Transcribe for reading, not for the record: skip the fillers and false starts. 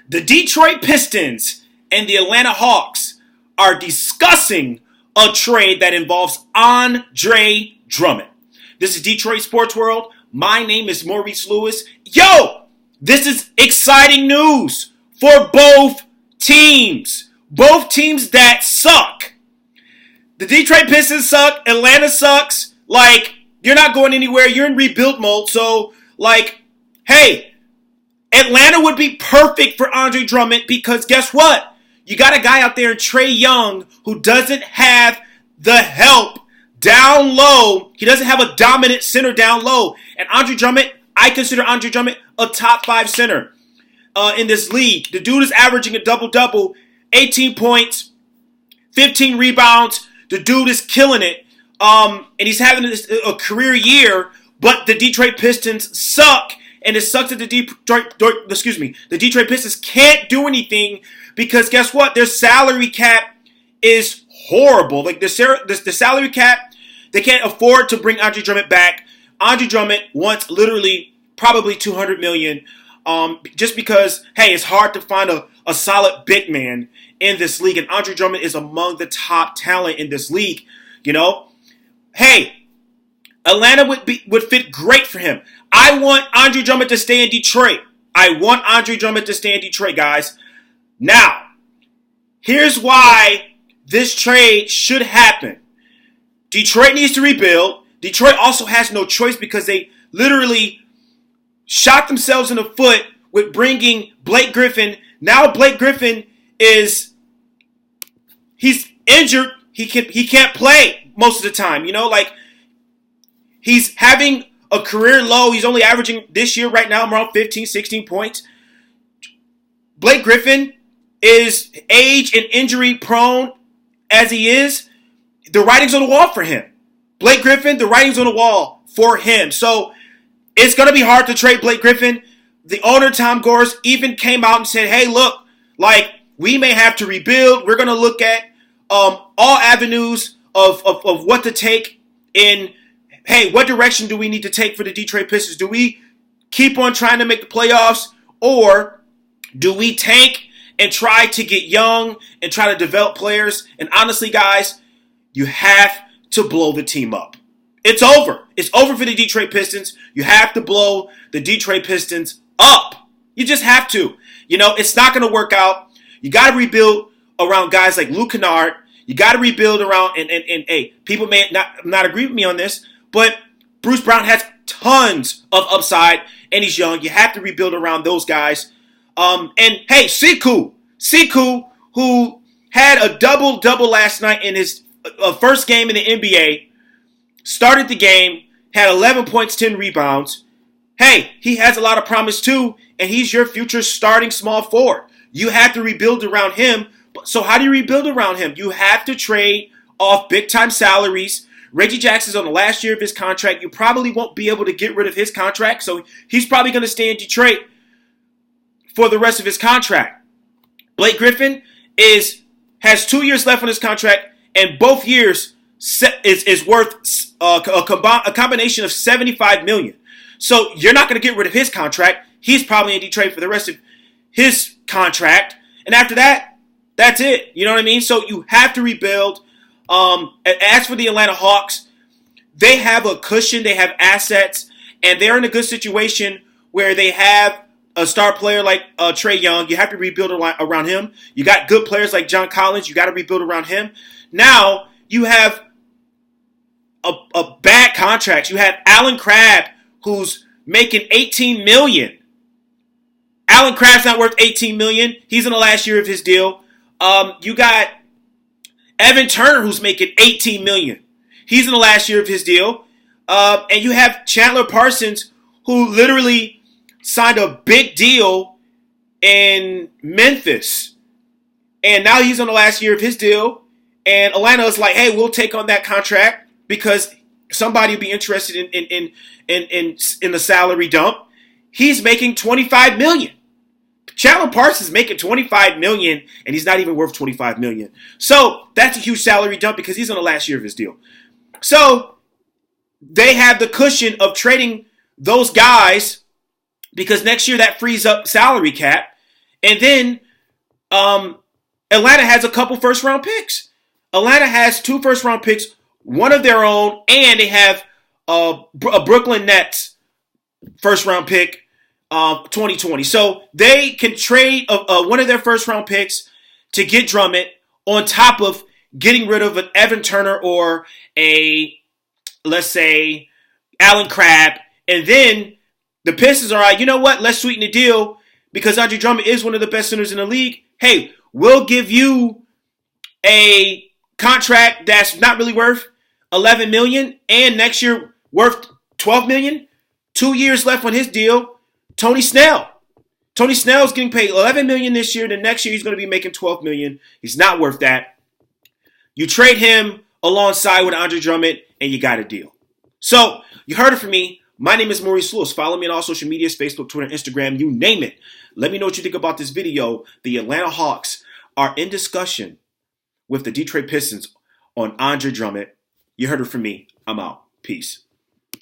The Detroit Pistons and the Atlanta Hawks are discussing a trade that involves Andre Drummond. This is Detroit Sports World. My name is Maurice Lewis. Yo, this is exciting news for both teams. Both teams that suck. The Detroit Pistons suck. Atlanta sucks. Like, you're not going anywhere. You're in rebuild mode. So, like, hey, Atlanta would be perfect for Andre Drummond because guess what? You got a guy out there, Trae Young, who doesn't have the help down low. He doesn't have a dominant center down low. And Andre Drummond, I consider Andre Drummond a top 5 center in this league. The dude is averaging a double-double, 18 points, 15 rebounds. The dude is killing it. And he's having a career year, but the Detroit Pistons suck. And it sucks that the Detroit Pistons can't do anything because guess what? Their salary cap is horrible. Like the salary cap, they can't afford to bring Andre Drummond back. Andre Drummond wants literally probably $200 million. Just because, hey, it's hard to find a solid big man in this league. And Andre Drummond is among the top talent in this league. You know? Hey, Atlanta would fit great for him. I want Andre Drummond to stay in Detroit. I want Andre Drummond to stay in Detroit, guys. Now, here's why this trade should happen. Detroit needs to rebuild. Detroit also has no choice because they literally shot themselves in the foot with bringing Blake Griffin. Now Blake Griffin he's injured. He can't play most of the time. You know, like he's having a career low. He's only averaging this year right now around 15, 16 points. Blake Griffin is age and injury prone as he is. The writing's on the wall for him. Blake Griffin, the writing's on the wall for him. So it's going to be hard to trade Blake Griffin. The owner, Tom Gores, even came out and said, hey, look, like we may have to rebuild. We're going to look at all avenues of what to take in. Hey, what direction do we need to take for the Detroit Pistons? Do we keep on trying to make the playoffs or do we tank and try to get young and try to develop players? And honestly, guys, you have to blow the team up. It's over. It's over for the Detroit Pistons. You have to blow the Detroit Pistons up. You just have to. You know, it's not going to work out. You got to rebuild around guys like Luke Kennard. You got to rebuild around, and hey, people may not agree with me on this, but Bruce Brown has tons of upside, and he's young. You have to rebuild around those guys. And hey, Sekou, who had a double-double last night in his first game in the NBA, started the game, had 11 points, 10 rebounds. Hey, he has a lot of promise too, and he's your future starting small forward. You have to rebuild around him. So how do you rebuild around him? You have to trade off big-time salaries. Reggie Jackson's on the last year of his contract. You probably won't be able to get rid of his contract, so he's probably going to stay in Detroit for the rest of his contract. Blake Griffin has 2 years left on his contract, and both years is worth a combination of $75 million. So you're not going to get rid of his contract. He's probably in Detroit for the rest of his contract, and after that, that's it. You know what I mean? So you have to rebuild. As for the Atlanta Hawks, they have a cushion, they have assets, and they're in a good situation where they have a star player like Trae Young. You have to rebuild around him. You got good players like John Collins. You got to rebuild around him. Now you have a bad contract. You have Alan Crabb, who's making $18 million. Alan Crabb's not worth $18 million. He's in the last year of his deal. You got Evan Turner, who's making $18 million. He's in the last year of his deal. And you have Chandler Parsons, who literally signed a big deal in Memphis. And now he's on the last year of his deal. And Atlanta's like, hey, we'll take on that contract because somebody will be interested in the salary dump. He's making $25 million. Chandler Parsons is making $25 million, and he's not even worth $25 million. So that's a huge salary dump because he's on the last year of his deal. So they have the cushion of trading those guys because next year that frees up salary cap. And then Atlanta has a couple first-round picks. Atlanta has 2 first-round picks, one of their own, and they have a Brooklyn Nets first-round pick, 2020. So they can trade one of their first-round picks to get Drummond on top of getting rid of an Evan Turner or let's say, Alan Crabb. And then the Pistons are like, you know what? Let's sweeten the deal because Andre Drummond is one of the best centers in the league. Hey, we'll give you a contract that's not really worth $11 million and next year worth $12 million. 2 years left on his deal. Tony Snell. Tony Snell's getting paid $11 million this year. The next year he's going to be making $12 million. He's not worth that. You trade him alongside with Andre Drummond and you got a deal. So you heard it from me. My name is Maurice Lewis. Follow me on all social medias, Facebook, Twitter, Instagram, you name it. Let me know what you think about this video. The Atlanta Hawks are in discussion with the Detroit Pistons on Andre Drummond. You heard it from me. I'm out. Peace.